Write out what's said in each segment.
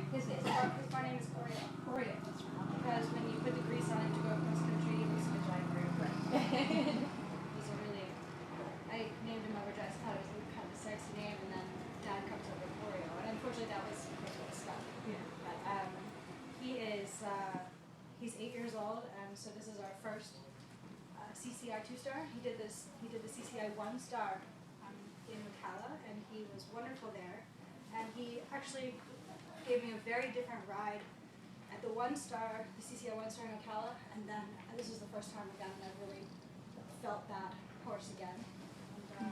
My name is Oreo. Oreo. Because when you put the grease on him to go cross country, he looks like a giant bird. He's a really. I named him over dress. Thought it was kind of a sexy name, and then Dad comes up with Oreo, and unfortunately that was stuff. Yeah. But he is. He's 8 years old, and so this is our first CCI2 star. He did the CCI 1 star in Ocala, and he was wonderful there. And he actually gave me a very different ride at the 1 star, the CCI 1 star in Ocala, and then this was the first time again I really felt that horse again. And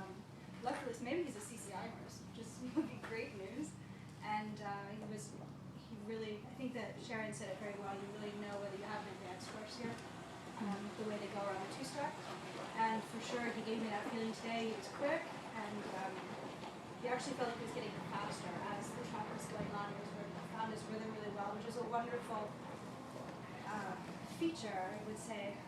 luckily, maybe he's a CCI horse, which would be great news. And he really, I think that Sharon said it very well, you really know whether you have an advanced horse here, the way they go around the 2 star. And for sure, he gave me that feeling today. He was quick, and he actually felt like he was getting faster as the track was going on. He found his rhythm really well, which is a wonderful feature, I would say,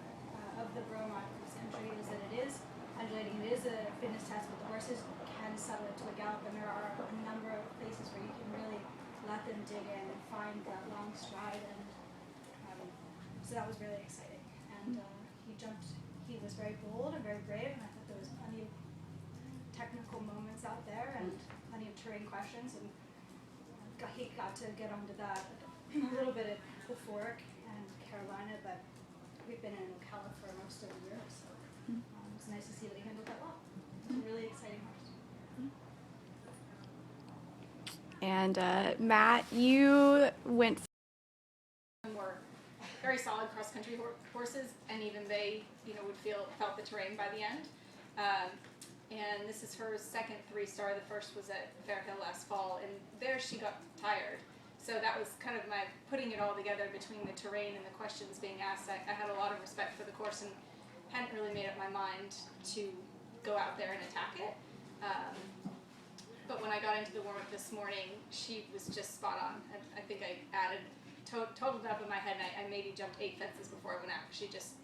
of the Bromont cross country, is that it is undulating. It is a fitness test, but the horses can settle into a gallop, and there are a number of places where you can really let them dig in and find that long stride, and so that was really exciting. And he was very bold and very brave, and I thought there was plenty of technical moments out there and plenty of terrain questions, and he got to get onto that a little bit at the Fork and Carolina, but we've been in Ocala for most of the year, so it's nice to see that he handled that well. It's a really exciting horse. And Matt, you went more very solid cross-country horses, and even they, would felt the terrain by the end. And this is her second 3-star. The first was at Fairhill last fall, and there she got tired. So that was kind of my putting it all together between the terrain and the questions being asked. I had a lot of respect for the course and hadn't really made up my mind to go out there and attack it. But when I got into the warm-up this morning, she was just spot on. I think I totaled it up in my head, and I maybe jumped 8 fences before I went out. She just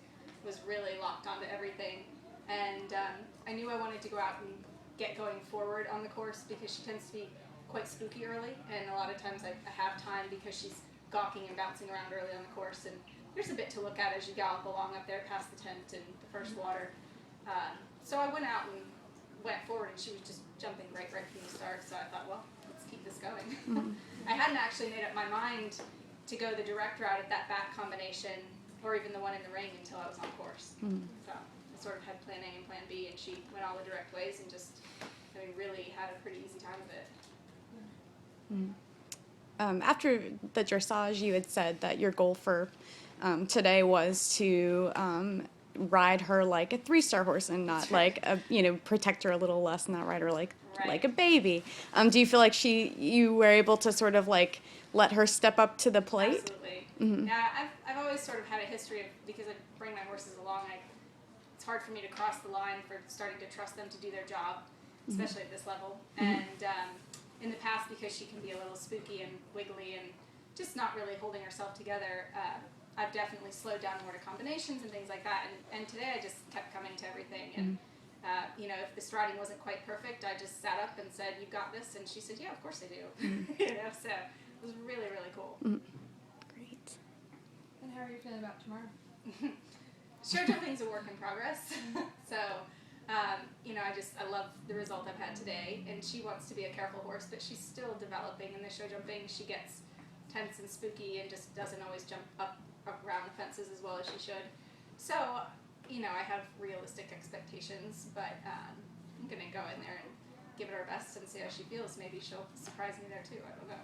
was really locked onto everything. And I knew I wanted to go out and get going forward on the course because she tends to be quite spooky early, and a lot of times I have time because she's gawking and bouncing around early on the course, and there's a bit to look at as you gallop along up there past the tent and the first water. So I went out and went forward, and she was just jumping right from the start, so I thought, well, let's keep this going. I hadn't actually made up my mind to go the direct route at that back combination or even the one in the ring until I was on course. So I sort of had plan A and plan B, and she went all the direct ways and just, really had a pretty easy time of it. after the dressage, you had said that your goal for today was to ride her like a 3-star horse and not like protect her a little less and not ride her like a baby. Do you feel like you were able to sort of like let her step up to the plate? Absolutely. Mm-hmm. Yeah, I've always sort of had a history of, because I bring my horses along, it's hard for me to cross the line for starting to trust them to do their job, especially at this level. And in the past, because she can be a little spooky and wiggly and just not really holding herself together, I've definitely slowed down more to combinations and things like that. And today I just kept coming to everything. And if the striding wasn't quite perfect, I just sat up and said, "You got this." And she said, "Yeah, of course I do." So it was really, really cool. Great. And how are you feeling about tomorrow? Show jumping's a work in progress. So, I love the result I've had today. And she wants to be a careful horse, but she's still developing. In the show jumping, she gets tense and spooky and just doesn't always jump up around the fences as well as she should. So, I have realistic expectations, but I'm going to go in there and give it our best and see how she feels. Maybe she'll surprise me there too. I don't know.